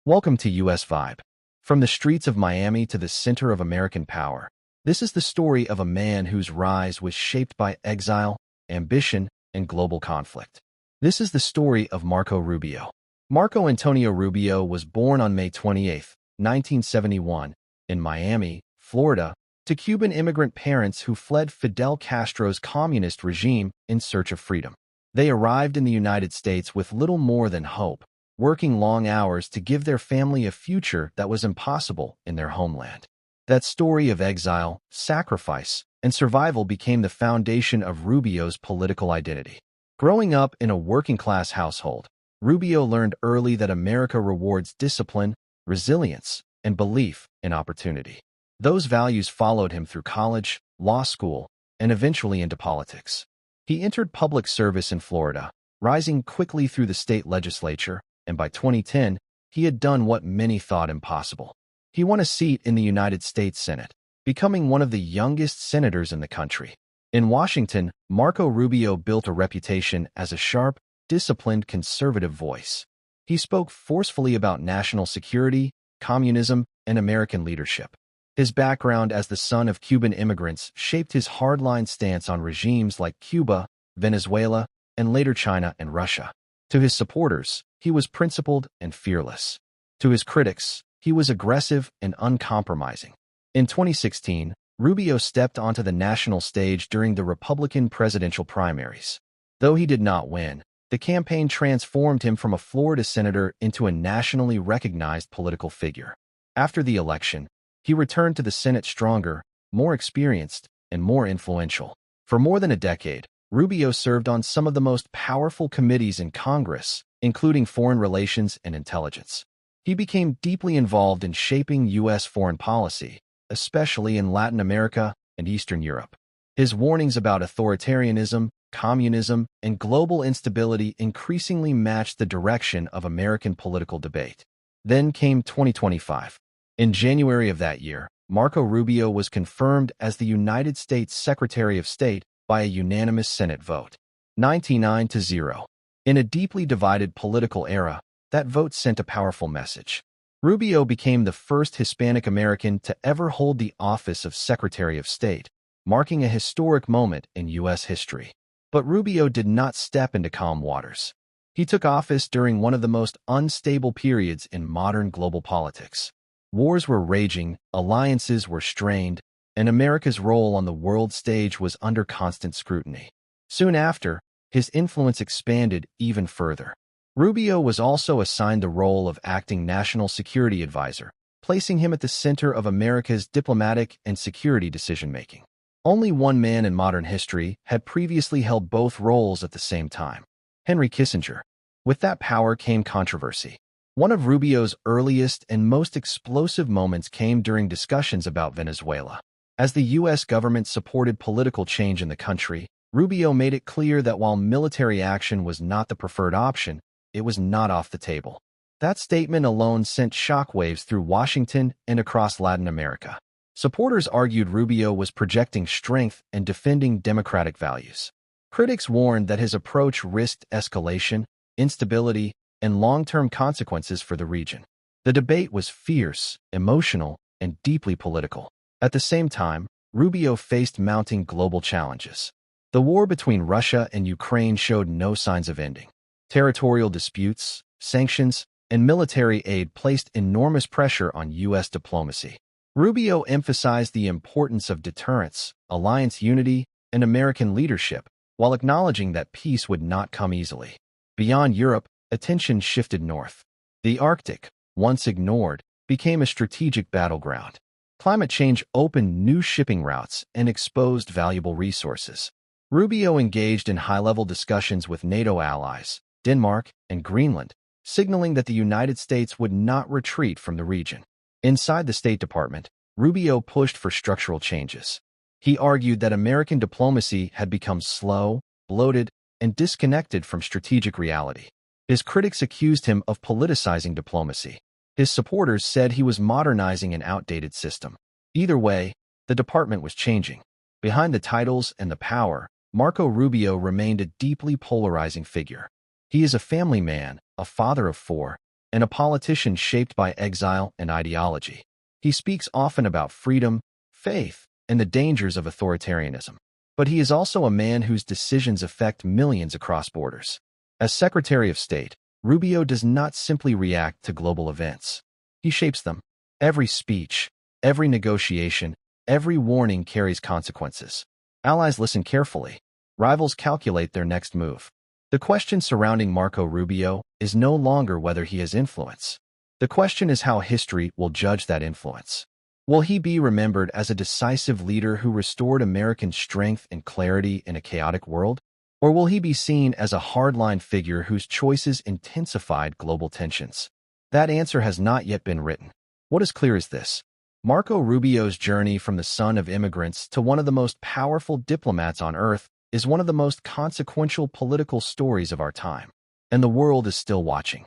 Welcome to USVibe. From the streets of Miami to the center of American power, this is the story of a man whose rise was shaped by exile, ambition, and global conflict. This is the story of Marco Rubio. Marco Antonio Rubio was born on May 28, 1971, in Miami, Florida, to Cuban immigrant parents who fled Fidel Castro's communist regime in search of freedom. They arrived in the United States with little more than hope, working long hours to give their family a future that was impossible in their homeland. That story of exile, sacrifice, and survival became the foundation of Rubio's political identity. Growing up in a working-class household, Rubio learned early that America rewards discipline, resilience, and belief in opportunity. Those values followed him through college, law school, and eventually into politics. He entered public service in Florida, rising quickly through the state legislature, and by 2010, he had done what many thought impossible. He won a seat in the United States Senate, becoming one of the youngest senators in the country. In Washington, Marco Rubio built a reputation as a sharp, disciplined conservative voice. He spoke forcefully about national security, communism, and American leadership. His background as the son of Cuban immigrants shaped his hardline stance on regimes like Cuba, Venezuela, and later China and Russia. To his supporters, he was principled and fearless. To his critics, he was aggressive and uncompromising. In 2016, Rubio stepped onto the national stage during the Republican presidential primaries. Though he did not win, the campaign transformed him from a Florida senator into a nationally recognized political figure. After the election, he returned to the Senate stronger, more experienced, and more influential. For more than a decade, Rubio served on some of the most powerful committees in Congress, including Foreign Relations and Intelligence. He became deeply involved in shaping U.S. foreign policy, especially in Latin America and Eastern Europe. His warnings about authoritarianism, communism, and global instability increasingly matched the direction of American political debate. Then came 2025. In January of that year, Marco Rubio was confirmed as the United States Secretary of State by a unanimous Senate vote, 99-0. In a deeply divided political era, that vote sent a powerful message. Rubio became the first Hispanic American to ever hold the office of Secretary of State, marking a historic moment in U.S. history. But Rubio did not step into calm waters. He took office during one of the most unstable periods in modern global politics. Wars were raging, alliances were strained, and America's role on the world stage was under constant scrutiny. Soon after, his influence expanded even further. Rubio was also assigned the role of acting national security advisor, placing him at the center of America's diplomatic and security decision-making. Only one man in modern history had previously held both roles at the same time: Henry Kissinger. With that power came controversy. One of Rubio's earliest and most explosive moments came during discussions about Venezuela. As the U.S. government supported political change in the country, Rubio made it clear that while military action was not the preferred option, it was not off the table. That statement alone sent shockwaves through Washington and across Latin America. Supporters argued Rubio was projecting strength and defending democratic values. Critics warned that his approach risked escalation, instability, and long-term consequences for the region. The debate was fierce, emotional, and deeply political. At the same time, Rubio faced mounting global challenges. The war between Russia and Ukraine showed no signs of ending. Territorial disputes, sanctions, and military aid placed enormous pressure on U.S. diplomacy. Rubio emphasized the importance of deterrence, alliance unity, and American leadership, while acknowledging that peace would not come easily. Beyond Europe, attention shifted north. The Arctic, once ignored, became a strategic battleground. Climate change opened new shipping routes and exposed valuable resources. Rubio engaged in high-level discussions with NATO allies, Denmark, and Greenland, signaling that the United States would not retreat from the region. Inside the State Department, Rubio pushed for structural changes. He argued that American diplomacy had become slow, bloated, and disconnected from strategic reality. His critics accused him of politicizing diplomacy. His supporters said he was modernizing an outdated system. Either way, the department was changing. Behind the titles and the power, Marco Rubio remained a deeply polarizing figure. He is a family man, a father of four, and a politician shaped by exile and ideology. He speaks often about freedom, faith, and the dangers of authoritarianism. But he is also a man whose decisions affect millions across borders. As Secretary of State, Rubio does not simply react to global events. He shapes them. Every speech, every negotiation, every warning carries consequences. Allies listen carefully. Rivals calculate their next move. The question surrounding Marco Rubio is no longer whether he has influence. The question is how history will judge that influence. Will he be remembered as a decisive leader who restored American strength and clarity in a chaotic world? Or will he be seen as a hardline figure whose choices intensified global tensions? That answer has not yet been written. What is clear is this: Marco Rubio's journey from the son of immigrants to one of the most powerful diplomats on earth is one of the most consequential political stories of our time, and the world is still watching.